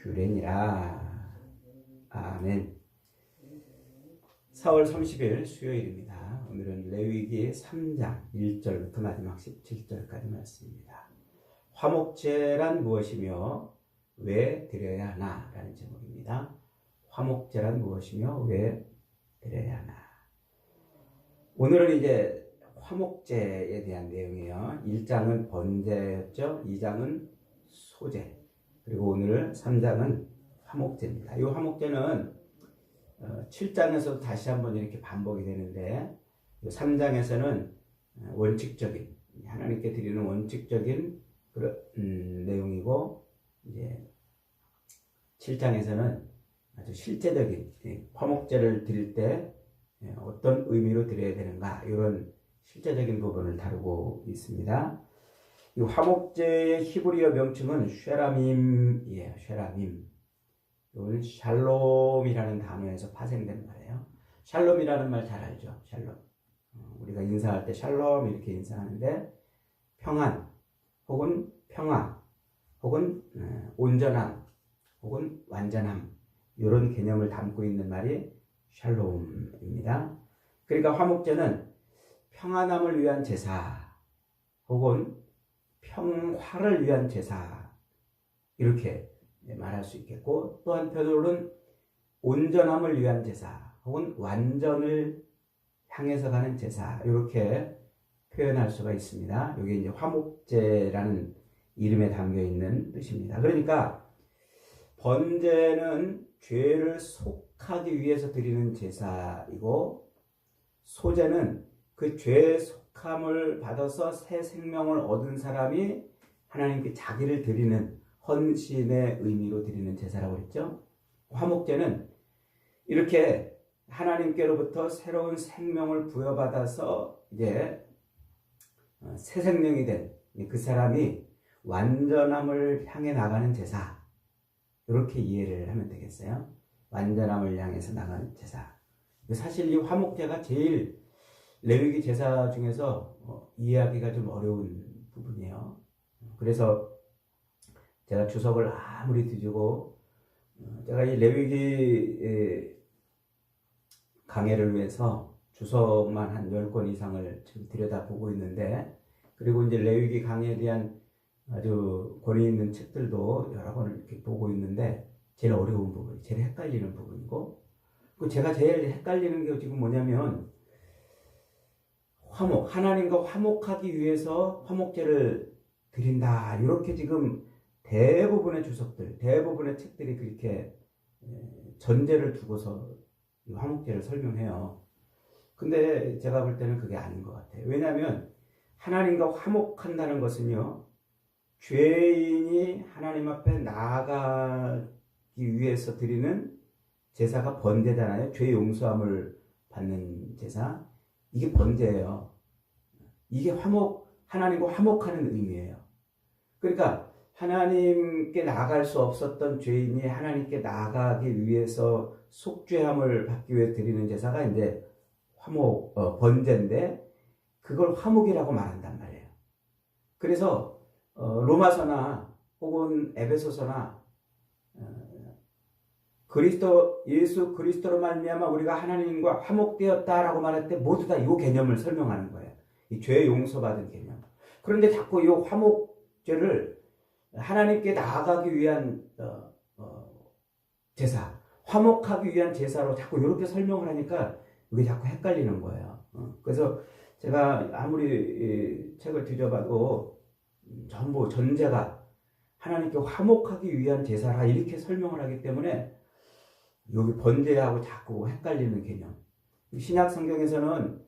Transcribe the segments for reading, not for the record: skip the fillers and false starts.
규례니라. 아멘. 4월 30일 수요일입니다. 오늘은 레위기 3장 1절부터 마지막 17절까지 말씀입니다. 화목제란 무엇이며 왜 드려야 하나? 라는 제목입니다. 화목제란 무엇이며 왜 드려야 하나? 오늘은 이제 화목제에 대한 내용이에요. 1장은 번제였죠. 2장은 소제. 그리고 오늘 3장은 화목제입니다. 이 화목제는 7장에서 다시 한번 이렇게 반복이 되는데 3장에서는 원칙적인 하나님께 드리는 원칙적인 그런 내용이고 이제 7장에서는 아주 실제적인 화목제를 드릴 때 어떤 의미로 드려야 되는가 이런 실제적인 부분을 다루고 있습니다. 이 화목제의 히브리어 명칭은 쉐라밈이에요. 쉐라밈. 이건 샬롬이라는 단어에서 파생된 말이에요. 샬롬이라는 말 잘 알죠? 샬롬. 우리가 인사할 때 샬롬 이렇게 인사하는데 평안 혹은 평화 혹은 온전함 혹은 완전함 이런 개념을 담고 있는 말이 샬롬입니다. 그러니까 화목제는 평안함을 위한 제사 혹은 평화를 위한 제사 이렇게 말할 수 있겠고 또 한편으로는 온전함을 위한 제사 혹은 완전을 향해서 가는 제사 이렇게 표현할 수가 있습니다. 이게 이제 화목제라는 이름에 담겨 있는 뜻입니다. 그러니까 번제는 죄를 속하기 위해서 드리는 제사이고 소제는 그 죄의 속함을 받아서 새 생명을 얻은 사람이 하나님께 자기를 드리는 헌신의 의미로 드리는 제사라고 했죠. 화목제는 이렇게 하나님께로부터 새로운 생명을 부여받아서 이제 새 생명이 된 그 사람이 완전함을 향해 나가는 제사 이렇게 이해를 하면 되겠어요. 완전함을 향해서 나가는 제사. 사실 이 화목제가 제일 레위기 제사 중에서 이해하기가 좀 어려운 부분이에요. 그래서 제가 주석을 아무리 뒤지고 제가 이 레위기 강해를 위해서 주석만 한 10권 이상을 지금 들여다보고 있는데 그리고 이제 레위기 강해에 대한 아주 권위 있는 책들도 여러 권을 이렇게 보고 있는데 제일 어려운 부분, 제일 헷갈리는 부분이고 제가 제일 헷갈리는 게 지금 뭐냐면 화목, 하나님과 화목하기 위해서 화목제를 드린다 이렇게 지금 대부분의 주석들, 대부분의 책들이 그렇게 전제를 두고서 이 화목제를 설명해요. 근데 제가 볼 때는 그게 아닌 것 같아요. 왜냐하면 하나님과 화목한다는 것은요, 죄인이 하나님 앞에 나아가기 위해서 드리는 제사가 번제잖아요. 죄 용서함을 받는 제사. 이게 번제예요. 이게 하나님과 화목하는 의미예요. 그러니까 하나님께 나아갈 수 없었던 죄인이 하나님께 나아가기 위해서 속죄함을 받기 위해 드리는 제사가 이제 번제인데 그걸 화목이라고 말한단 말이에요. 그래서 로마서나 혹은 에베소서나 예수 그리스도로 말미암아 우리가 하나님과 화목되었다라고 말할 때 모두 다 이 개념을 설명하는 거예요. 이 죄 용서받은 개념. 그런데 자꾸 이 화목죄를 하나님께 나아가기 위한 제사, 화목하기 위한 제사로 자꾸 이렇게 설명을 하니까 이게 자꾸 헷갈리는 거예요. 그래서 제가 아무리 책을 뒤져봐도 전부 전제가 하나님께 화목하기 위한 제사라 이렇게 설명을 하기 때문에 여기 번제하고 자꾸 헷갈리는 개념. 신약 성경에서는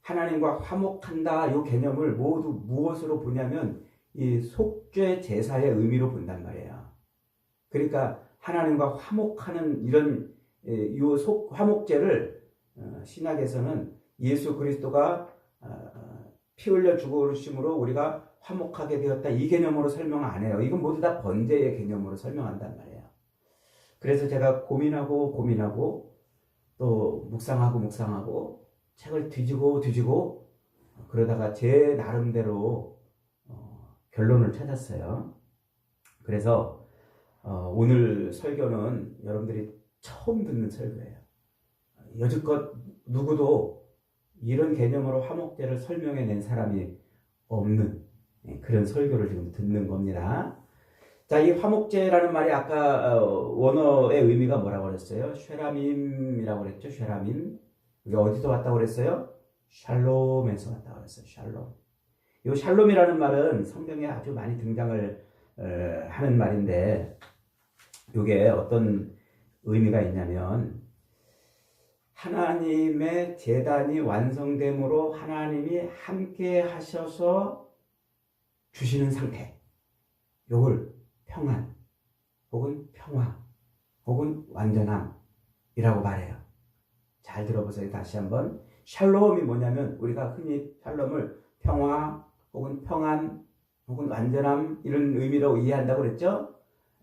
하나님과 화목한다 이 개념을 모두 무엇으로 보냐면 이 속죄 제사의 의미로 본단 말이에요. 그러니까 하나님과 화목하는 이런 이 화목제를 신약에서는 예수 그리스도가 피 흘려 죽으심으로 우리가 화목하게 되었다 이 개념으로 설명 안 해요. 이건 모두 다 번제의 개념으로 설명한단 말이에요. 그래서 제가 고민하고 또 묵상하고 책을 뒤지고 그러다가 제 나름대로 결론을 찾았어요. 그래서 오늘 설교는 여러분들이 처음 듣는 설교예요. 여지껏 누구도 이런 개념으로 화목제를 설명해낸 사람이 없는 그런 설교를 지금 듣는 겁니다. 자, 이 화목제라는 말이 아까 원어의 의미가 뭐라고 그랬어요? 쉐라밈이라고 그랬죠? 쉐라밈. 이게 어디서 왔다고 그랬어요? 샬롬에서 왔다고 그랬어요. 샬롬. 이 샬롬이라는 말은 성경에 아주 많이 등장을 하는 말인데, 이게 어떤 의미가 있냐면, 하나님의 제단이 완성됨으로 하나님이 함께 하셔서 주시는 상태. 요걸 평안, 혹은 평화, 혹은 완전함이라고 말해요. 잘 들어보세요. 다시 한번. 샬롬이 뭐냐면 우리가 흔히 샬롬을 평화, 혹은 평안, 혹은 완전함 이런 의미로 이해한다고 그랬죠?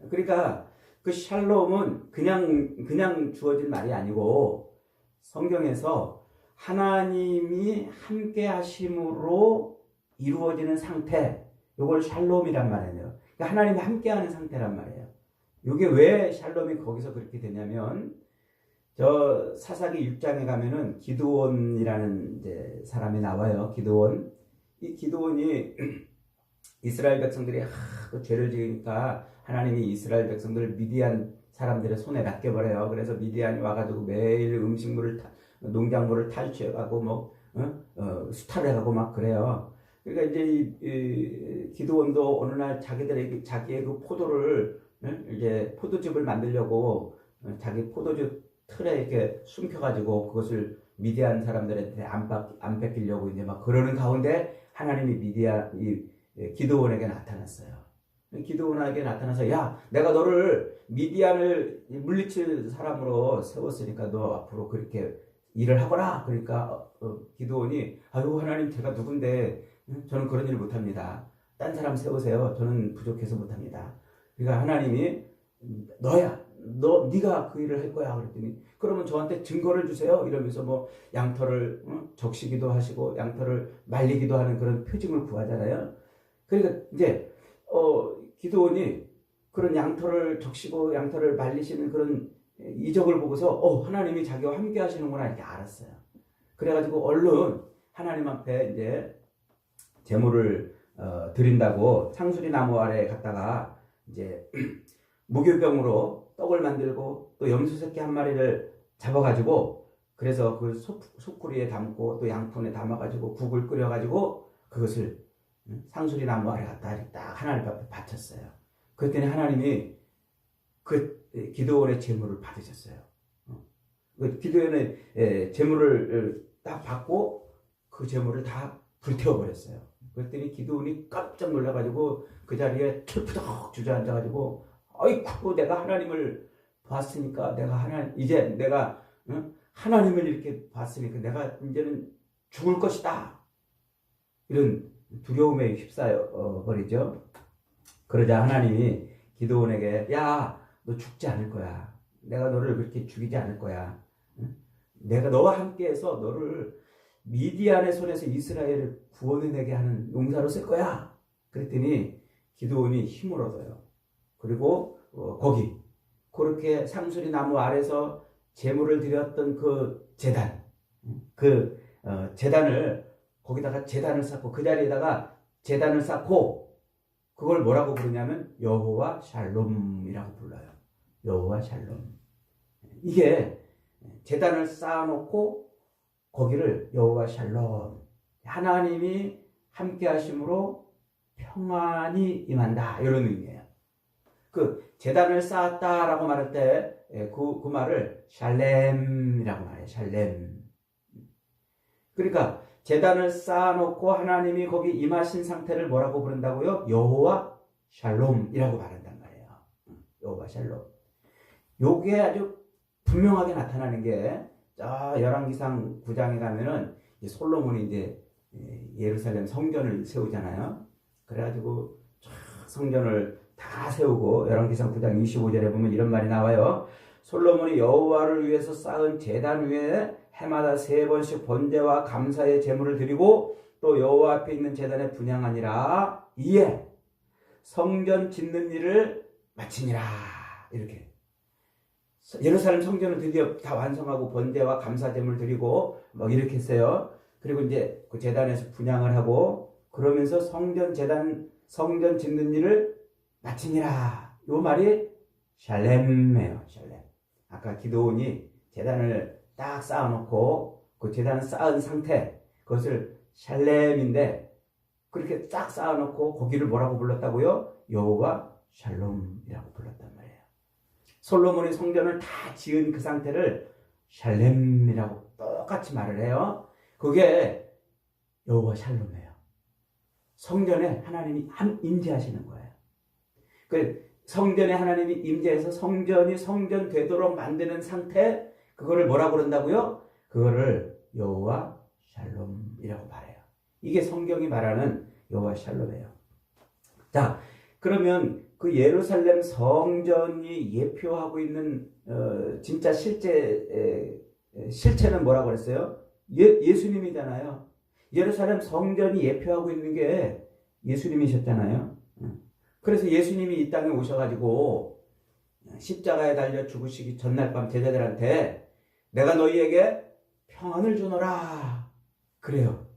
그러니까 그 샬롬은 그냥 주어진 말이 아니고 성경에서 하나님이 함께 하심으로 이루어지는 상태, 이걸 샬롬이란 말이에요. 그러니까 하나님이 함께하는 상태란 말이에요. 이게 왜 샬롬이 거기서 그렇게 되냐면, 저 사사기 6장에 가면은 기드온이라는 이제 사람이 나와요. 기드온. 이 기드온이 이스라엘 백성들이 그 죄를 지으니까 하나님이 이스라엘 백성들을 미디안 사람들의 손에 맡겨버려요. 그래서 미디안이 와가지고 매일 농작물을 탈취해가고 수탈을 해가고 막 그래요. 그러니까 이제 이 기드온도 어느 날 자기의 그 포도를 이제 포도즙을 만들려고 자기 포도즙 틀에 이렇게 숨겨가지고 그것을 미디안 사람들한테 안 뺏기려고 이제 막 그러는 가운데 하나님이 기드온에게 나타났어요. 기드온에게 나타나서, 야, 내가 너를 미디안을 물리칠 사람으로 세웠으니까 너 앞으로 그렇게 일을 하거라. 그러니까 기드온이, 아유 하나님, 제가 누군데 저는 그런 일 못합니다. 딴 사람 세우세요. 저는 부족해서 못합니다. 그러니까 하나님이, 네가 그 일을 할 거야. 그랬더니, 그러면 저한테 증거를 주세요. 이러면서 뭐 양털을 적시기도 하시고 양털을 말리기도 하는 그런 표징을 구하잖아요. 그러니까 이제 기드온이 그런 양털을 적시고 양털을 말리시는 그런 이적을 보고서 하나님이 자기와 함께 하시는구나 이렇게 알았어요. 그래가지고 얼른 하나님 앞에 이제 제물을 드린다고 상수리 나무 아래 갔다가 이제 무교병으로 떡을 만들고 또 염소 새끼 한 마리를 잡아가지고, 그래서 그 소쿠리에 담고 또 양푼에 담아가지고 국을 끓여가지고 그것을 상수리 나무 아래 갖다 딱 하나님 앞에 바쳤어요. 그랬더니 하나님이 그 기드온의 제물을 받으셨어요. 그 기드온의 제물을 딱 받고 그 제물을 다 불태워버렸어요. 그랬더니 기드온이 깜짝 놀라가지고 그 자리에 철푸덕 주저앉아가지고, 아이쿠, 내가 하나님을 봤으니까 이제 내가 하나님을 이렇게 봤으니까 내가 이제는 죽을 것이다. 이런 두려움에 휩싸여 버리죠. 그러자 하나님이 기드온에게, 야, 너 죽지 않을 거야. 내가 너를 그렇게 죽이지 않을 거야. 내가 너와 함께해서 너를 미디안의 손에서 이스라엘을 구원해내게 하는 용사로 쓸 거야. 그랬더니 기드온이 힘을 얻어요. 그리고 거기 그렇게 상수리 나무 아래서 제물을 드렸던 그 제단, 제단을 거기다가 제단을 쌓고 그 자리에다가 제단을 쌓고 그걸 뭐라고 부르냐면 여호와 샬롬이라고 불러요. 여호와 샬롬. 이게 제단을 쌓아놓고 거기를 여호와 샬롬, 하나님이 함께 하심으로 평안이 임한다, 이런 의미예요. 그 제단을 쌓았다라고 말할 때 그 말을 샬렘이라고 말해요. 샬렘. 그러니까 제단을 쌓아놓고 하나님이 거기 임하신 상태를 뭐라고 부른다고요? 여호와 샬롬이라고 말한단 말이에요. 여호와 샬롬. 요게 아주 분명하게 나타나는 게, 열왕기상 9장에 가면은 솔로몬이 이제 예루살렘 성전을 세우잖아요. 그래가지고 성전을 다 세우고 열왕기상 9장 25절에 보면 이런 말이 나와요. 솔로몬이 여호와를 위해서 쌓은 제단 위에 해마다 3번씩 번제와 감사의 제물을 드리고 또 여호와 앞에 있는 제단에 분향하니라. 이에 성전 짓는 일을 마치니라. 이렇게. 예루살렘 성전을 드디어 다 완성하고 번제와 감사제물 드리고 뭐 이렇게 했어요. 그리고 이제 그 제단에서 분향을 하고 그러면서 성전 짓는 일을 마치니라. 요 말이 샬렘이에요. 샬렘. 아까 기도원이 제단을 딱 쌓아놓고 그 제단을 쌓은 상태, 그것을 샬렘인데 그렇게 딱 쌓아놓고 거기를 뭐라고 불렀다고요? 여호와 샬롬이라고 불렀단 말이에요. 솔로몬이 성전을 다 지은 그 상태를 샬렘이라고 똑같이 말을 해요. 그게 여호와 샬롬이에요. 성전에 하나님이 임재하시는 거예요. 그 성전에 하나님이 임재해서 성전이 성전 되도록 만드는 상태, 그거를 뭐라고 그런다고요? 그거를 여호와 샬롬이라고 말해요. 이게 성경이 말하는 여호와 샬롬이에요. 자, 그러면 그 예루살렘 성전이 예표하고 있는 진짜 실체는 뭐라고 그랬어요? 예수님이잖아요. 예루살렘 성전이 예표하고 있는 게 예수님이셨잖아요. 그래서 예수님이 이 땅에 오셔가지고 십자가에 달려 죽으시기 전날 밤 제자들한테 내가 너희에게 평안을 주노라 그래요.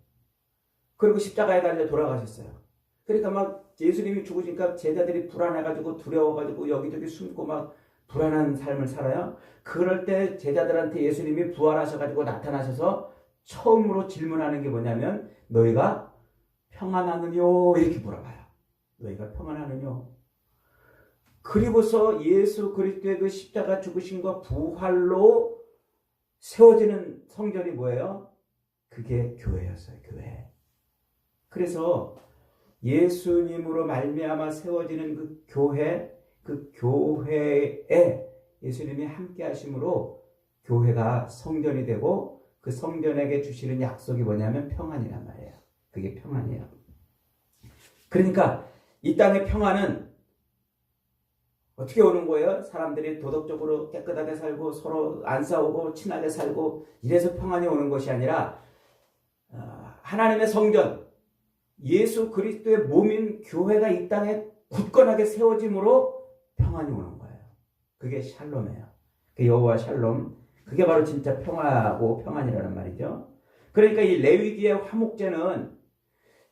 그리고 십자가에 달려 돌아가셨어요. 그러니까 막 예수님이 죽으시니까 제자들이 불안해가지고 두려워가지고 여기저기 숨고 막 불안한 삶을 살아요. 그럴 때 제자들한테 예수님이 부활하셔가지고 나타나셔서 처음으로 질문하는 게 뭐냐면 너희가 평안하느뇨 이렇게 물어봐요. 너희가 평안하느뇨. 그리고서 예수 그리스도의 그 십자가 죽으심과 부활로 세워지는 성전이 뭐예요? 그게 교회였어요. 교회. 그래서 예수님으로 말미암아 세워지는 그 교회에 예수님이 함께 하심으로 교회가 성전이 되고 그 성전에게 주시는 약속이 뭐냐면 평안이란 말이에요. 그게 평안이에요. 그러니까 이 땅의 평안은 어떻게 오는 거예요? 사람들이 도덕적으로 깨끗하게 살고 서로 안 싸우고 친하게 살고 이래서 평안이 오는 것이 아니라 하나님의 성전, 예수 그리스도의 몸인 교회가 이 땅에 굳건하게 세워짐으로 평안이 오는 거예요. 그게 샬롬이에요. 그 여호와 샬롬. 그게 바로 진짜 평화고 평안이라는 말이죠. 그러니까 이 레위기의 화목제는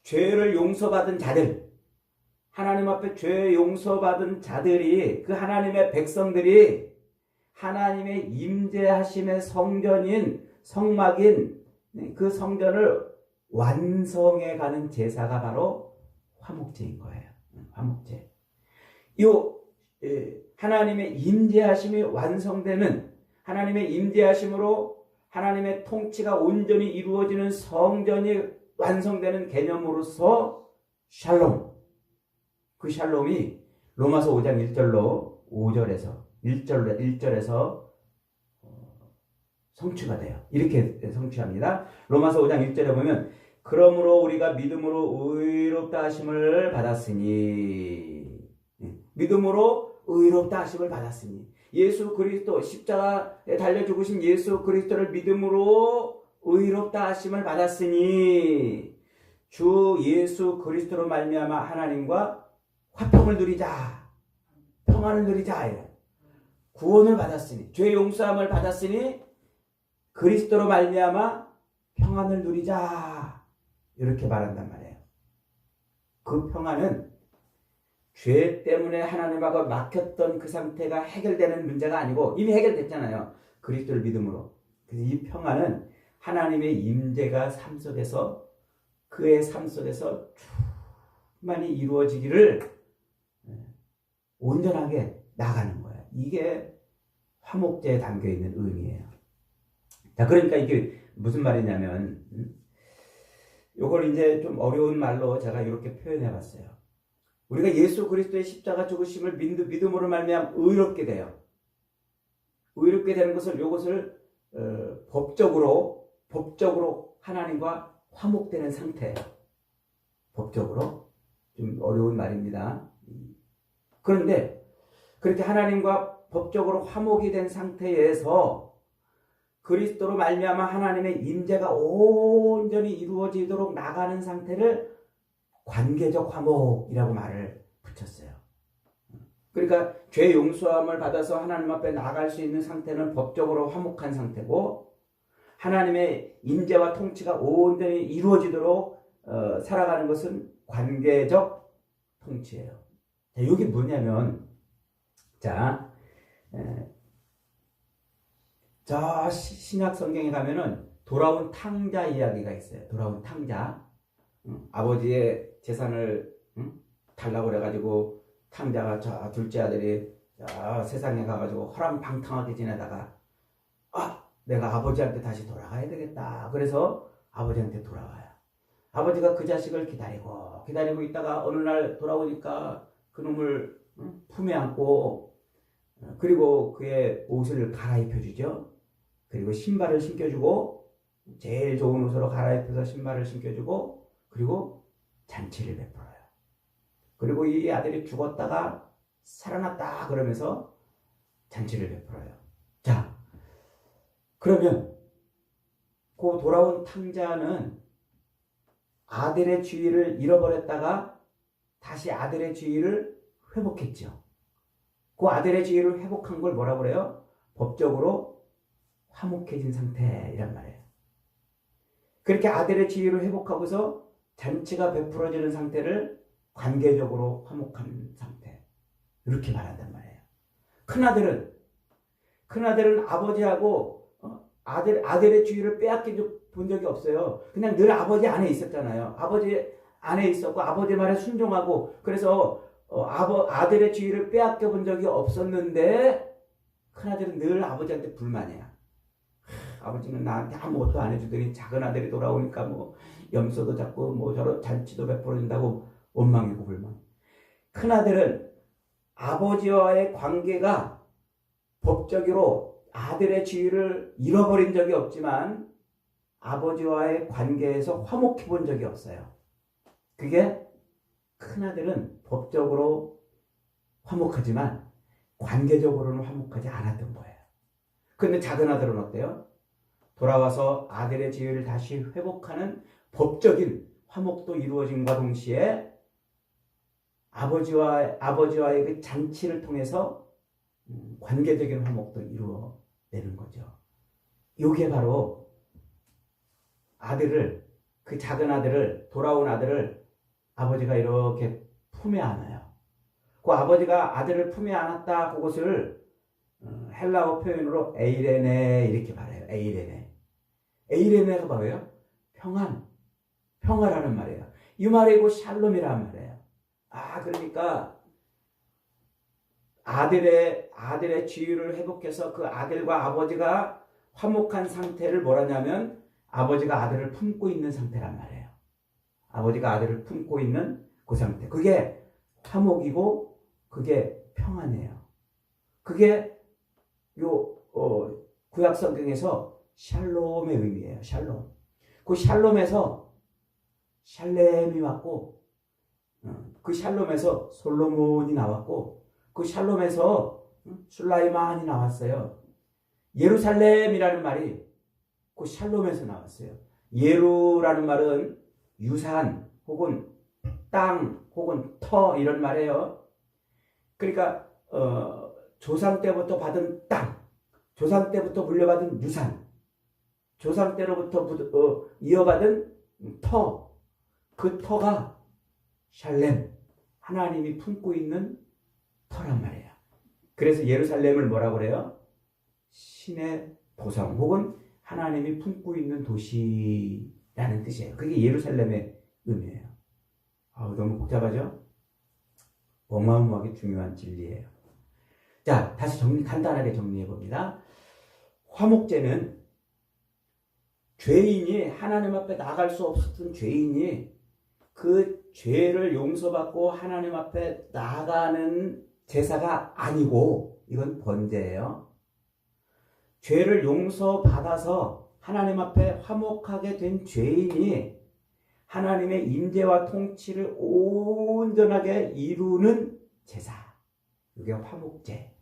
죄를 용서받은 자들, 하나님 앞에 죄 용서받은 자들이 그 하나님의 백성들이 하나님의 임재하심의 성전인 성막인 그 성전을 완성해 가는 제사가 바로 화목제인 거예요. 화목제. 이 하나님의 임재하심이 완성되는 하나님의 임재하심으로 하나님의 통치가 온전히 이루어지는 성전이 완성되는 개념으로서 샬롬. 그 샬롬이 로마서 5장 1절에서 성취가 돼요. 이렇게 성취합니다. 로마서 5장 1절에 보면 그러므로 우리가 믿음으로 의롭다 하심을 받았으니 믿음으로 의롭다 하심을 받았으니 예수 그리스도 십자가에 달려 죽으신 예수 그리스도를 믿음으로 의롭다 하심을 받았으니 주 예수 그리스도로 말미암아 하나님과 화평을 누리자. 평안을 누리자. 구원을 받았으니 죄 용서함을 받았으니 그리스도로 말미암아 평안을 누리자. 이렇게 말한단 말이에요. 그 평안은 죄 때문에 하나님하고 막혔던 그 상태가 해결되는 문제가 아니고 이미 해결됐잖아요. 그리스도를 믿음으로. 그래서 이 평안은 하나님의 임재가 삶 속에서 그의 삶 속에서 충만히 이루어지기를 온전하게 나가는 거예요. 이게 화목제에 담겨있는 의미예요. 자, 그러니까 이게 무슨 말이냐면 요걸 이제 좀 어려운 말로 제가 이렇게 표현해 봤어요. 우리가 예수 그리스도의 십자가 죽으심을 믿음으로 말미암아 의롭게 돼요. 의롭게 되는 것을 요것을 법적으로 하나님과 화목되는 상태예요. 법적으로 좀 어려운 말입니다. 그런데 그렇게 하나님과 법적으로 화목이 된 상태에서 그리스도로 말미암아 하나님의 임재가 온전히 이루어지도록 나가는 상태를 관계적 화목이라고 말을 붙였어요. 그러니까 죄 용서함을 받아서 하나님 앞에 나아갈 수 있는 상태는 법적으로 화목한 상태고, 하나님의 인재와 통치가 온전히 이루어지도록 살아가는 것은 관계적 통치예요. 자, 이게 뭐냐면, 자, 저 신약 성경에 가면은 돌아온 탕자 이야기가 있어요. 돌아온 탕자. 아버지의 재산을 달라고 그래가지고 탕자가 저 둘째 아들이 세상에 가가지고 허랑방탕하게 지내다가 내가 아버지한테 다시 돌아가야 되겠다. 그래서 아버지한테 돌아와요. 아버지가 그 자식을 기다리고 있다가 어느 날 돌아오니까 그 놈을 품에 안고, 그리고 그의 옷을 갈아입혀 주죠. 그리고 신발을 신겨주고, 제일 좋은 옷으로 갈아입혀서 신발을 신겨주고, 그리고 잔치를 베풀어요. 그리고 이 아들이 죽었다가 살아났다 그러면서 잔치를 베풀어요. 자, 그러면 그 돌아온 탕자는 아들의 지위를 잃어버렸다가 다시 아들의 지위를 회복했죠. 그 아들의 지위를 회복한 걸 뭐라고 그래요? 법적으로 화목해진 상태이란 말이에요. 그렇게 아들의 지위를 회복하고서 잔치가 베풀어지는 상태를 관계적으로 화목한 상태, 이렇게 말한단 말이에요. 큰아들은 아버지하고 아들의 지위를 빼앗긴 본 적이 없어요. 그냥 늘 아버지 안에 있었잖아요. 아버지 안에 있었고 아버지 말에 순종하고, 그래서 아들의 지위를 빼앗겨 본 적이 없었는데, 큰아들은 늘 아버지한테 불만이야. 아버지는 나한테 아무것도 안 해주더니 작은 아들이 돌아오니까 뭐 염소도 잡고 뭐 저런 잔치도 베풀어준다고 원망이고 불만. 큰아들은 아버지와의 관계가 법적으로 아들의 지위를 잃어버린 적이 없지만 아버지와의 관계에서 화목해 본 적이 없어요. 그게 큰아들은 법적으로 화목하지만 관계적으로는 화목하지 않았던 거예요. 그런데 작은 아들은 어때요? 돌아와서 아들의 지위를 다시 회복하는 법적인 화목도 이루어짐과 동시에 아버지와의 그 잔치를 통해서 관계적인 화목도 이루어내는 거죠. 이게 바로 그 작은 아들을, 돌아온 아들을 아버지가 이렇게 품에 안아요. 그 아버지가 아들을 품에 안았다, 그것을 헬라어 표현으로 에이레네 이렇게 말해요. 에이레네가 뭐예요? 평화라는 말이에요. 이 말이고 샬롬이라는 말이에요. 그러니까 아들의 지위를 회복해서 그 아들과 아버지가 화목한 상태를 뭐라냐면 아버지가 아들을 품고 있는 상태란 말이에요. 아버지가 아들을 품고 있는 그 상태. 그게 화목이고 그게 평안이에요. 그게 구약 성경에서 샬롬의 의미예요. 샬롬. 그 샬롬에서 샬렘이 왔고, 그 샬롬에서 솔로몬이 나왔고, 그 샬롬에서 술라이만이 나왔어요. 예루살렘이라는 말이 그 샬롬에서 나왔어요. 예루라는 말은 유산 혹은 땅 혹은 터 이런 말이에요. 그러니까 조상 때부터 받은 땅, 조상 때부터 물려받은 유산, 조상 때로부터 이어받은 터, 그 터가 샬렘, 하나님이 품고 있는 터란 말이에요. 그래서 예루살렘을 뭐라고 그래요? 신의 보상 혹은 하나님이 품고 있는 도시라는 뜻이에요. 그게 예루살렘의 의미예요. 너무 복잡하죠? 어마어마하게 중요한 진리예요. 자, 다시 간단하게 정리해 봅니다. 화목제는 죄인이 하나님 앞에 나갈 수 없었던 죄인이 그 죄를 용서받고 하나님 앞에 나가는 제사가 아니고, 이건 번제예요. 죄를 용서받아서 하나님 앞에 화목하게 된 죄인이 하나님의 임재와 통치를 온전하게 이루는 제사. 이게 화목제.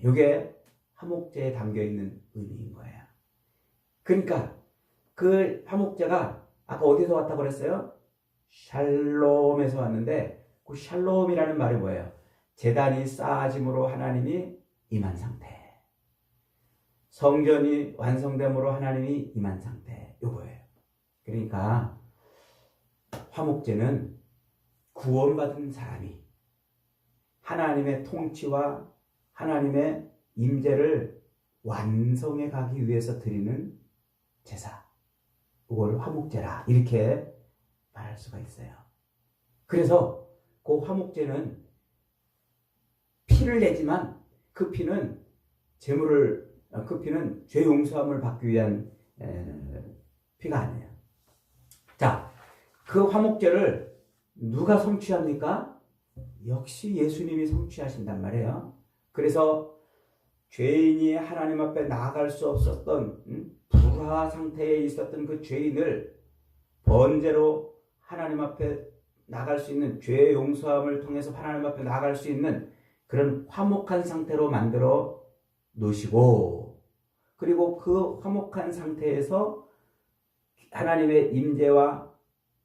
이게 화목제에 담겨있는 의미인 거예요. 그러니까 그 화목제가 아까 어디서 왔다고 그랬어요? 샬롬에서 왔는데, 그 샬롬이라는 말이 뭐예요? 제단이 쌓아짐으로 하나님이 임한 상태. 성전이 완성됨으로 하나님이 임한 상태. 요거예요. 그러니까 화목제는 구원받은 사람이 하나님의 통치와 하나님의 임재를 완성해 가기 위해서 드리는 제사. 그걸 화목제라 이렇게 말할 수가 있어요. 그래서 그 화목제는 피를 내지만 그 피는 그 피는 죄 용서함을 받기 위한 피가 아니에요. 자, 그 화목제를 누가 성취합니까? 역시 예수님이 성취하신단 말이에요. 그래서 죄인이 하나님 앞에 나아갈 수 없었던 불화 상태에 있었던 그 죄인을 번제로 하나님 앞에 나갈 수 있는 죄 용서함을 통해서 하나님 앞에 나갈 수 있는 그런 화목한 상태로 만들어 놓으시고, 그리고 그 화목한 상태에서 하나님의 임재와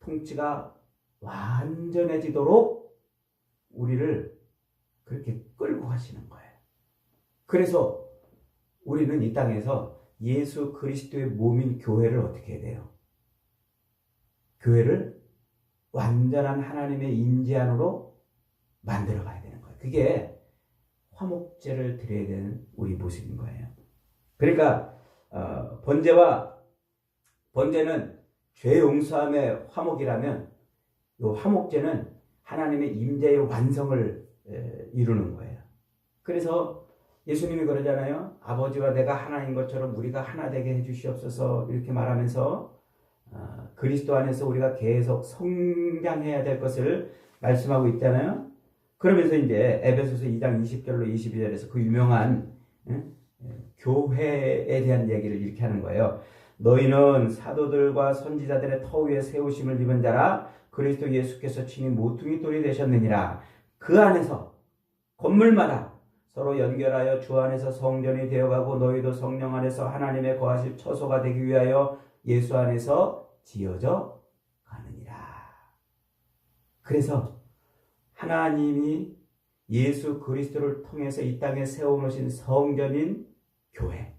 통치가 완전해지도록 우리를 그렇게 끌고 가시는 거예요. 그래서 우리는 이 땅에서 예수 그리스도의 몸인 교회를 어떻게 해야 돼요? 교회를 완전한 하나님의 임재 안으로 만들어 가야 되는 거예요. 그게 화목제를 드려야 되는 우리 모습인 거예요. 그러니까 번제는 죄 용서함의 화목이라면 이 화목제는 하나님의 임재의 완성을 이루는 거예요. 그래서 예수님이 그러잖아요. 아버지와 내가 하나인 것처럼 우리가 하나 되게 해주시옵소서 이렇게 말하면서 그리스도 안에서 우리가 계속 성장해야 될 것을 말씀하고 있잖아요. 그러면서 이제 에베소서 2장 20절로 22절에서 그 유명한 교회에 대한 얘기를 이렇게 하는 거예요. 너희는 사도들과 선지자들의 터 위에 세우심을 입은 자라 그리스도 예수께서 친히 모퉁이 돌이 되셨느니라. 그 안에서 건물마다 서로 연결하여 주 안에서 성전이 되어가고 너희도 성령 안에서 하나님의 거하실 처소가 되기 위하여 예수 안에서 지어져 가느니라. 그래서 하나님이 예수 그리스도를 통해서 이 땅에 세워놓으신 성전인 교회,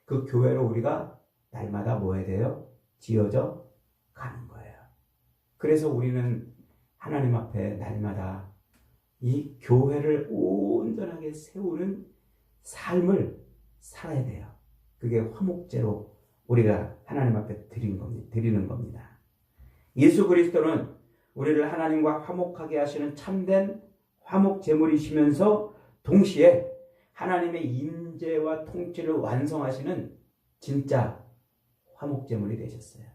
그 교회로 우리가 날마다 뭐 해야 돼요? 지어져 가는 거예요. 그래서 우리는 하나님 앞에 날마다 이 교회를 온전하게 세우는 삶을 살아야 돼요. 그게 화목제로 우리가 하나님 앞에 드리는 겁니다. 예수 그리스도는 우리를 하나님과 화목하게 하시는 참된 화목 제물이시면서 동시에 하나님의 임재와 통치를 완성하시는 진짜 화목 제물이 되셨어요.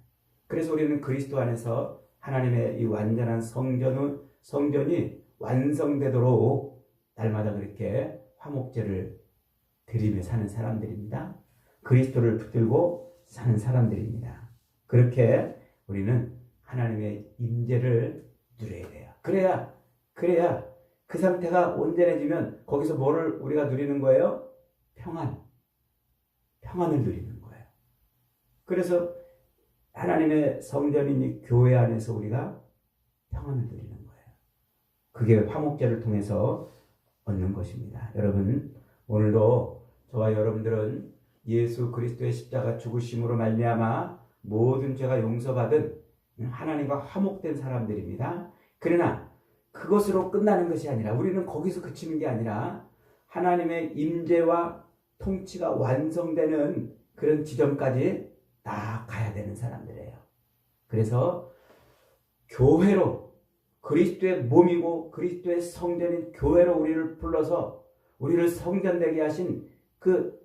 그래서 우리는 그리스도 안에서 하나님의 이 완전한 성전이 완성되도록 날마다 그렇게 화목제를 드리며 사는 사람들입니다. 그리스도를 붙들고 사는 사람들입니다. 그렇게 우리는 하나님의 임재를 누려야 돼요. 그래야 그 상태가 온전해지면 거기서 뭐를 우리가 누리는 거예요? 평안을 누리는 거예요. 그래서 하나님의 성전인 이 교회 안에서 우리가 평안을 누리는 거예요. 그게 화목제를 통해서 얻는 것입니다. 여러분, 오늘도 저와 여러분들은 예수 그리스도의 십자가 죽으심으로 말미암아 모든 죄가 용서받은 하나님과 화목된 사람들입니다. 그러나 그것으로 끝나는 것이 아니라 우리는 거기서 그치는 게 아니라 하나님의 임재와 통치가 완성되는 그런 지점까지 나아가야 되는 사람들이에요. 그래서 교회로 그리스도의 몸이고 그리스도의 성전인 교회로 우리를 불러서 우리를 성전되게 하신 그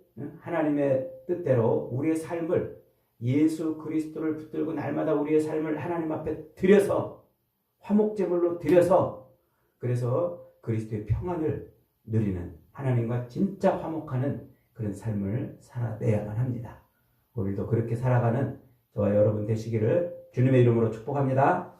하나님의 뜻대로 우리의 삶을 예수 그리스도를 붙들고 날마다 우리의 삶을 하나님 앞에 드려서 화목제물로 드려서 그래서 그리스도의 평안을 누리는 하나님과 진짜 화목하는 그런 삶을 살아내야만 합니다. 오늘도 그렇게 살아가는 저와 여러분 되시기를 주님의 이름으로 축복합니다.